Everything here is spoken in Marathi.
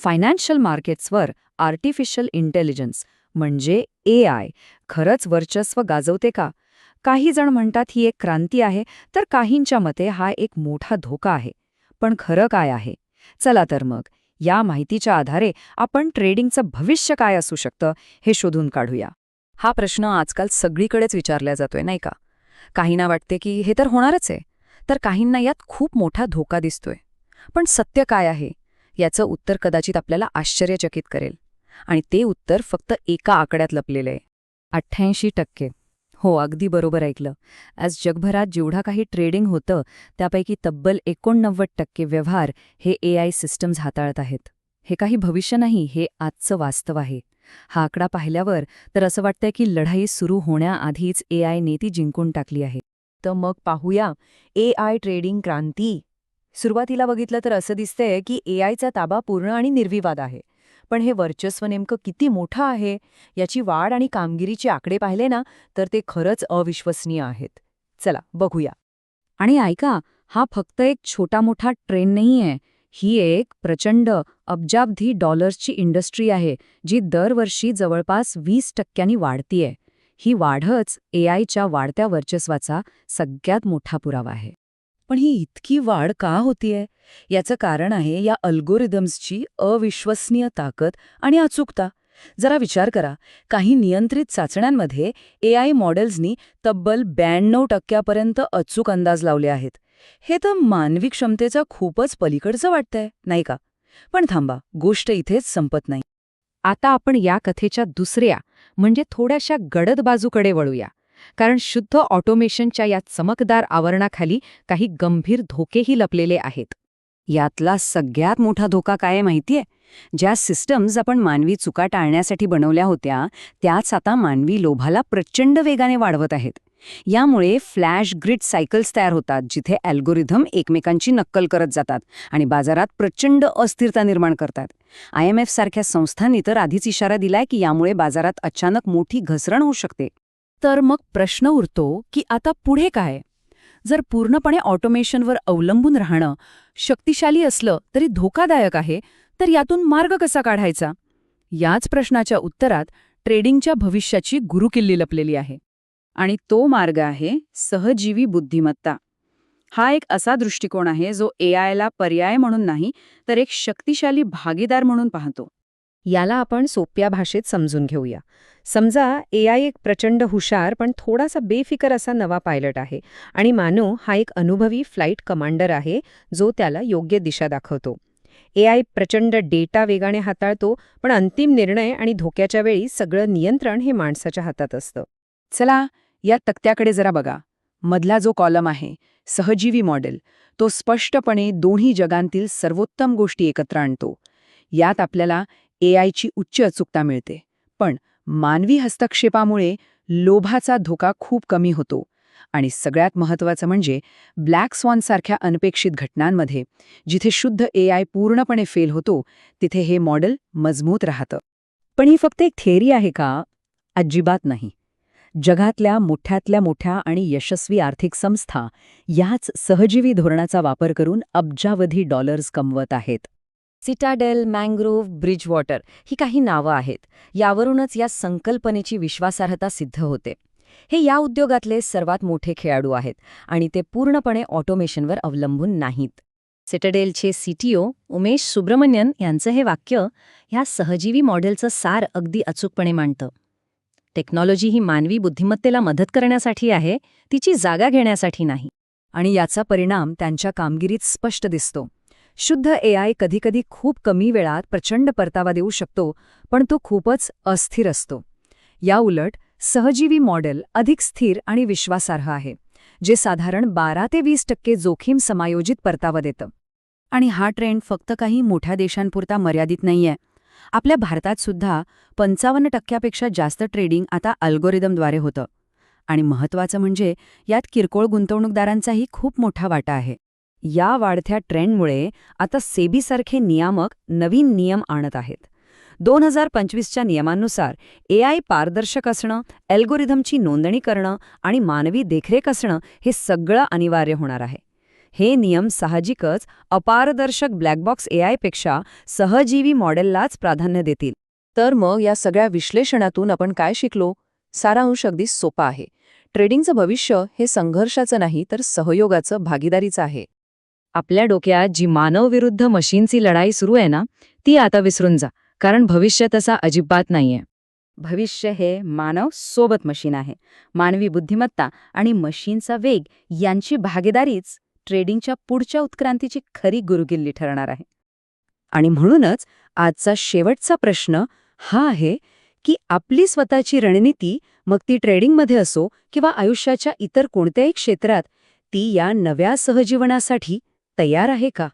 फायनान्शियल मार्केट्सवर आर्टिफिशियल इंटेलिजन्स म्हणजे AI खरंच वर्चस्व गाजवते का? काही जण म्हणतात ही एक क्रांती आहे, तर काहींच्या मते हा एक मोठा धोका आहे. पण खरं काय आहे? चला तर मग या माहितीच्या आधारे आपण ट्रेडिंगचं भविष्य काय असू शकतं हे शोधून काढूया. हा प्रश्न आजकाल सगळीकडेच विचारला जातोय नाही का? काहींना वाटते की हे तर होणारच आहे, तर काहींना यात खूप मोठा धोका दिसतोय. पण सत्य काय आहे याचं उत्तर कदाचित आपल्याला आश्चर्यचकित करेल. आणि ते उत्तर फक्त एका आकड्यात लपलेलं आहे. 88%. हो, अगदी बरोबर ऐकलं. आज जगभरात जेवढा काही ट्रेडिंग होतं त्यापैकी तब्बल 89% व्यवहार हे AI सिस्टम्स हाताळत आहेत. हे काही भविष्य नाही, हे आजचं वास्तव आहे. हा आकडा पाहिल्यावर तर असं वाटतंय की लढाई सुरू होण्याआधीच AIने ती जिंकून टाकली आहे. तर मग पाहूया AI ट्रेडिंग क्रांती. सुरुवातीला बघितलं तर असं दिसतंय की AIचा ताबा पूर्ण आणि निर्विवाद आहे. पण हे वर्चस्व नेमकं किती मोठं आहे याची वाढ आणि कामगिरीचे आकडे पाहिले ना तर ते खरंच अविश्वसनीय आहेत. चला बघूया. आणि ऐका, हा फक्त एक छोटा मोठा ट्रेंड नाहीये. ही एक प्रचंड अब्जावधी डॉलर्सची इंडस्ट्री आहे, जी दरवर्षी जवळपास 20% वाढतीये. ही वाढच AIच्या वाढत्या वर्चस्वाचा सगळ्यात मोठा पुरावा आहे. पण ही इतकी वाढ का होतीये? याचं कारण आहे या अल्गोरिदम्सची अविश्वसनीय ताकद आणि अचूकता. जरा विचार करा, काही नियंत्रित चाचण्यांमध्ये AI मॉडेल्सनी तब्बल 92% अचूक अंदाज लावले आहेत. हे तर मानवी क्षमतेचा खूपच पलीकडचं वाटतंय, नाही का? पण थांबा, गोष्ट इथेच संपत नाही. आता आपण या कथेच्या दुसऱ्या म्हणजे थोड्याशा गडद बाजूकडे वळूया. कारण शुद्ध ऑटोमेशनच्या या चमकदार आवरणाखाली काही गंभीर धोकेही लपलेले आहेत. यातला सगळ्यात मोठा धोका काय आहे माहितीये? ज्या सिस्टम्स आपण मानवी चुका टाळण्यासाठी बनवल्या होत्या त्याच आता मानवी लोभाला प्रचंड वेगाने वाढवत आहेत. यामुळे फ्लॅश ग्रिड सायकल्स तयार होतात, जिथे अल्गोरिदम एकमेकांची नक्कल करत जातात आणि बाजारात प्रचंड अस्थिरता निर्माण करतात. IMF सारख्या संस्थांनी तर आधीच इशारा दिलाय की यामुळे बाजारात अचानक मोठी घसरण होऊ शकते. तर मग प्रश्न उरतो की आता पुढे काय? जर पूर्णपणे ऑटोमेशनवर अवलंबून राहणं शक्तिशाली असलं तरी धोकादायक आहे, तर यातून मार्ग कसा काढायचा? याच प्रश्नाच्या उत्तरात ट्रेडिंगच्या भविष्याची गुरुकिल्ली लपलेली आहे. आणि तो मार्ग आहे सहजीवी बुद्धिमत्ता. हा एक असा दृष्टिकोन आहे जो AIला पर्याय म्हणून नाही, तर एक शक्तिशाली भागीदार म्हणून पाहतो. याला आपण सोप्या भाषेत समजून घेऊया. समजा AI एक प्रचंड हुशार पण थोडासा बेफिकर असा नवा पायलट आहे आणि मानव हा एक अनुभवी फ्लाईट कमांडर आहे जो त्याला योग्य दिशा दाखवतो. AI प्रचंड डेटा वेगाने हाताळतो, पण अंतिम निर्णय आणि धोक्याच्या वेळी सगळं नियंत्रण हे माणसाच्या हातात असतं. चला या तक्त्याकडे जरा बघा. मधला जो कॉलम आहे सहजीवी मॉडेल, तो स्पष्टपणे दोन्ही जगांतील सर्वोत्तम गोष्टी एकत्र आणतो. यात आपल्याला AIची उच्च अचूकता मिळते, पण मानवी हस्तक्षेपामुळे लोभाचा धोका खूप कमी होतो. आणि सगळ्यात महत्त्वाचं म्हणजे ब्लॅक स्वानसारख्या अनपेक्षित घटनांमध्ये जिथे शुद्ध AI पूर्णपणे फेल होतो, तिथे हे मॉडेल मजबूत राहतं. पण ही फक्त एक थिअरी आहे का? अजिबात नाही. जगातल्या मोठ्यातल्या मोठ्या आणि यशस्वी आर्थिक संस्था याच सहजीवी धोरणाचा वापर करून अब्जावधी डॉलर्स कमवत आहेत. सिटाडेल, मँग्रोव्ह, ब्रिजवॉटर ही काही नावं आहेत. यावरूनच या संकल्पनेची विश्वासार्हता सिद्ध होते. हे या उद्योगातले सर्वात मोठे खेळाडू आहेत आणि ते पूर्णपणे ऑटोमेशनवर अवलंबून नाहीत. सिटाडेलचे CTO उमेश सुब्रमण्यन यांचं हे वाक्य ह्या सहजीवी मॉडेलचं सार अगदी अचूकपणे मांडतं. टेक्नॉलॉजी ही मानवी बुद्धिमत्तेला मदत करण्यासाठी आहे, तिची जागा घेण्यासाठी नाही. आणि याचा परिणाम त्यांच्या कामगिरीत स्पष्ट दिसतो. शुद्ध AI कधीकधी खूप कमी वेळात प्रचंड परतावा देऊ शकतो, पण तो खूपच अस्थिर असतो. याउलट सहजीवी मॉडेल अधिक स्थिर आणि विश्वासार्ह आहे, जे साधारण 12 ते 20% जोखीम समायोजित परतावा देतं. आणि हा ट्रेंड फक्त काही मोठ्या देशांपुरता मर्यादित नाहीये. आपल्या भारतात सुद्धा 55%पेक्षा जास्त ट्रेडिंग आता अल्गोरिदमद्वारे होतं. आणि महत्त्वाचं म्हणजे यात किरकोळ गुंतवणूकदारांचाही खूप मोठा वाटा आहे. या वाढत्या ट्रेंडमुळे आता सेबीसारखे नियामक नवीन नियम आणत आहेत. 2025च्या नियमांनुसार AI पारदर्शक असणं, अल्गोरिदमची नोंदणी करणं आणि मानवी देखरेख असणं हे सगळं अनिवार्य होणार आहे. हे नियम साहजिकच अपारदर्शक ब्लॅक बॉक्स एआयपेक्षा सहजीवी मॉडेललाच प्राधान्य देतील. तर मग या सगळ्या विश्लेषणातून आपण काय शिकलो? सारांश अगदी सोपा आहे. ट्रेडिंगचं भविष्य हे संघर्षाचं नाही तर सहयोगाचं, भागीदारीचं आहे. आपल्या डोक्यात जी मानव विरुद्ध मशीनची लढाई सुरू आहे ना, ती आता विसरून जा, कारण भविष्य तसा अजिबात नाहीये. भविष्य हे मानव सोबत मशीन आहे. मानवी बुद्धिमत्ता आणि मशीनचा वेग यांची भागीदारीच ट्रेडिंगच्या पुढच्या उत्क्रांतीची खरी गुरुकिल्ली ठरणार आहे. आणि म्हणूनच आजचा शेवटचा प्रश्न हा आहे की आपली स्वतःची रणनीती, मग ती ट्रेडिंगमध्ये असो किंवा आयुष्याच्या इतर कोणत्याही क्षेत्रात, ती या नव्या सहजीवनासाठी तयार आहे का?